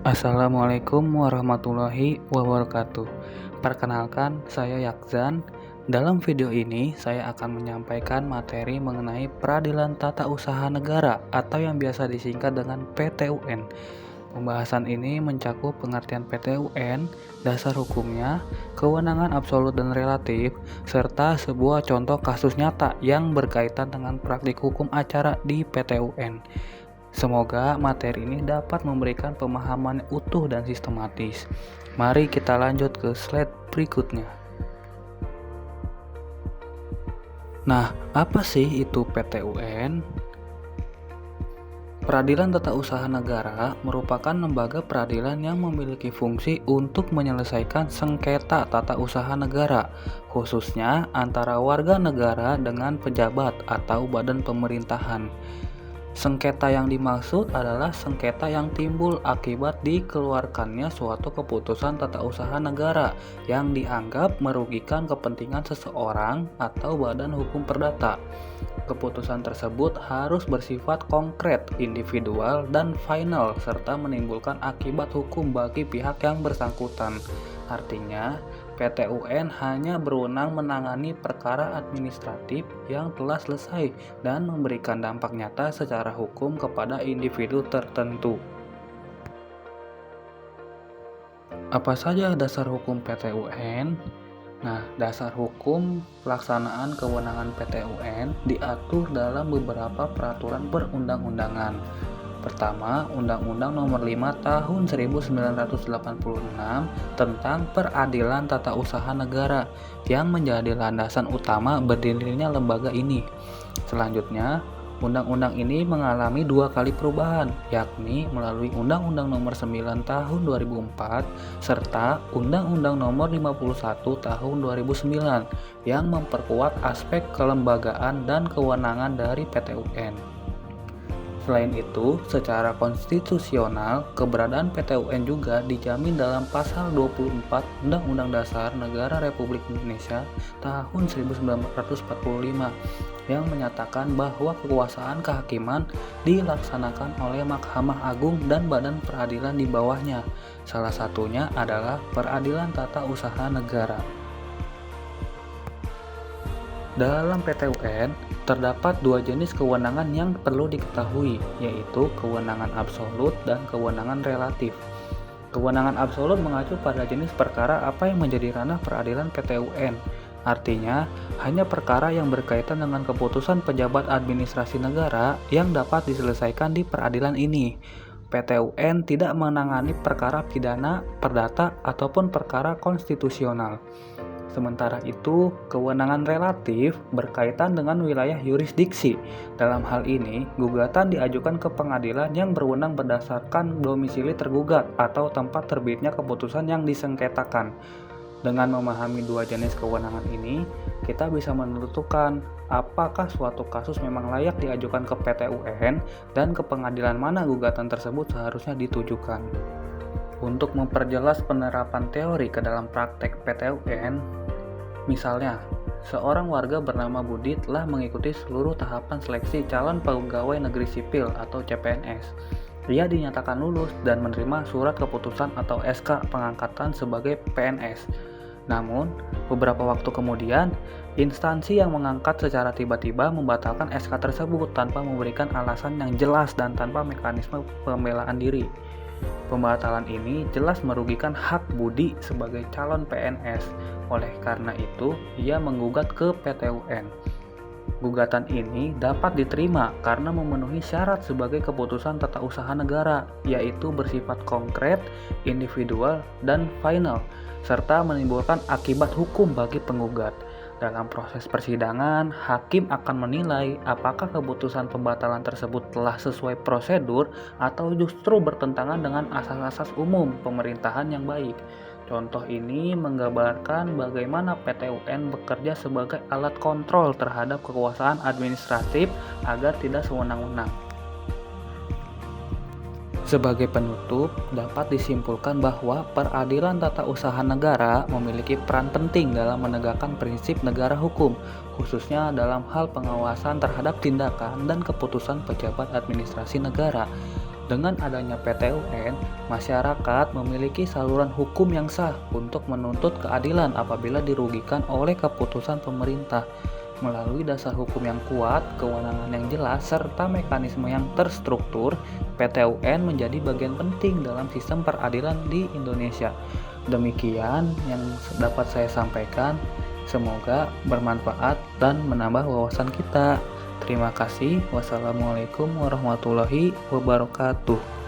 Assalamualaikum warahmatullahi wabarakatuh. Perkenalkan, saya Yakzan. Dalam video ini, saya akan menyampaikan materi mengenai Peradilan Tata Usaha Negara atau yang biasa disingkat dengan PTUN. Pembahasan ini mencakup pengertian PTUN, dasar hukumnya, kewenangan absolut dan relatif, serta sebuah contoh kasus nyata yang berkaitan dengan praktik hukum acara di PTUN. Semoga materi ini dapat memberikan pemahaman utuh dan sistematis. Mari kita lanjut ke slide berikutnya. Nah, apa sih itu PTUN? Peradilan Tata Usaha Negara merupakan lembaga peradilan yang memiliki fungsi untuk menyelesaikan sengketa tata usaha negara, khususnya antara warga negara dengan pejabat atau badan pemerintahan. Sengketa yang dimaksud adalah sengketa yang timbul akibat dikeluarkannya suatu keputusan tata usaha negara yang dianggap merugikan kepentingan seseorang atau badan hukum perdata. Keputusan tersebut harus bersifat konkret, individual, dan final, serta menimbulkan akibat hukum bagi pihak yang bersangkutan. Artinya, PTUN hanya berwenang menangani perkara administratif yang telah selesai dan memberikan dampak nyata secara hukum kepada individu tertentu. Apa saja dasar hukum PTUN? Nah, dasar hukum pelaksanaan kewenangan PTUN diatur dalam beberapa peraturan perundang-undangan. Pertama, Undang-Undang Nomor 5 Tahun 1986 tentang Peradilan Tata Usaha Negara yang menjadi landasan utama berdirinya lembaga ini. Selanjutnya, Undang-undang ini mengalami 2 kali perubahan, yakni melalui Undang-Undang Nomor 9 Tahun 2004 serta Undang-Undang Nomor 51 Tahun 2009 yang memperkuat aspek kelembagaan dan kewenangan dari PTUN. Selain itu, secara konstitusional, keberadaan PTUN juga dijamin dalam Pasal 24 Undang-Undang Dasar Negara Republik Indonesia tahun 1945 yang menyatakan bahwa kekuasaan kehakiman dilaksanakan oleh Mahkamah Agung dan badan peradilan di bawahnya. Salah satunya adalah Peradilan Tata Usaha Negara. Dalam PTUN, terdapat 2 jenis kewenangan yang perlu diketahui, yaitu kewenangan absolut dan kewenangan relatif. Kewenangan absolut mengacu pada jenis perkara apa yang menjadi ranah peradilan PTUN. Artinya, hanya perkara yang berkaitan dengan keputusan pejabat administrasi negara yang dapat diselesaikan di peradilan ini. PTUN tidak menangani perkara pidana, perdata, ataupun perkara konstitusional. Sementara itu, kewenangan relatif berkaitan dengan wilayah yurisdiksi. Dalam hal ini, gugatan diajukan ke pengadilan yang berwenang berdasarkan domisili tergugat atau tempat terbitnya keputusan yang disengketakan. Dengan memahami 2 jenis kewenangan ini, kita bisa menentukan apakah suatu kasus memang layak diajukan ke PTUN dan ke pengadilan mana gugatan tersebut seharusnya ditujukan. Untuk memperjelas penerapan teori ke dalam praktek PTUN, misalnya, seorang warga bernama Budi telah mengikuti seluruh tahapan seleksi calon pegawai negeri sipil atau CPNS. Ia dinyatakan lulus dan menerima surat keputusan atau SK pengangkatan sebagai PNS. Namun, beberapa waktu kemudian, instansi yang mengangkat secara tiba-tiba membatalkan SK tersebut tanpa memberikan alasan yang jelas dan tanpa mekanisme pembelaan diri. Pembatalan ini jelas merugikan hak Budi sebagai calon PNS. Oleh karena itu, ia menggugat ke PTUN. Gugatan ini dapat diterima karena memenuhi syarat sebagai keputusan tata usaha negara, yaitu bersifat konkret, individual, dan final, serta menimbulkan akibat hukum bagi penggugat. Dalam proses persidangan, hakim akan menilai apakah keputusan pembatalan tersebut telah sesuai prosedur atau justru bertentangan dengan asas-asas umum pemerintahan yang baik. Contoh ini menggambarkan bagaimana PTUN bekerja sebagai alat kontrol terhadap kekuasaan administratif agar tidak sewenang-wenang. Sebagai penutup, dapat disimpulkan bahwa peradilan tata usaha negara memiliki peran penting dalam menegakkan prinsip negara hukum, khususnya dalam hal pengawasan terhadap tindakan dan keputusan pejabat administrasi negara. Dengan adanya PT UN, masyarakat memiliki saluran hukum yang sah untuk menuntut keadilan apabila dirugikan oleh keputusan pemerintah. Melalui dasar hukum yang kuat, kewenangan yang jelas, serta mekanisme yang terstruktur, PT UN menjadi bagian penting dalam sistem peradilan di Indonesia. Demikian yang dapat saya sampaikan. Semoga bermanfaat dan menambah wawasan kita. Terima kasih. Wassalamualaikum warahmatullahi wabarakatuh.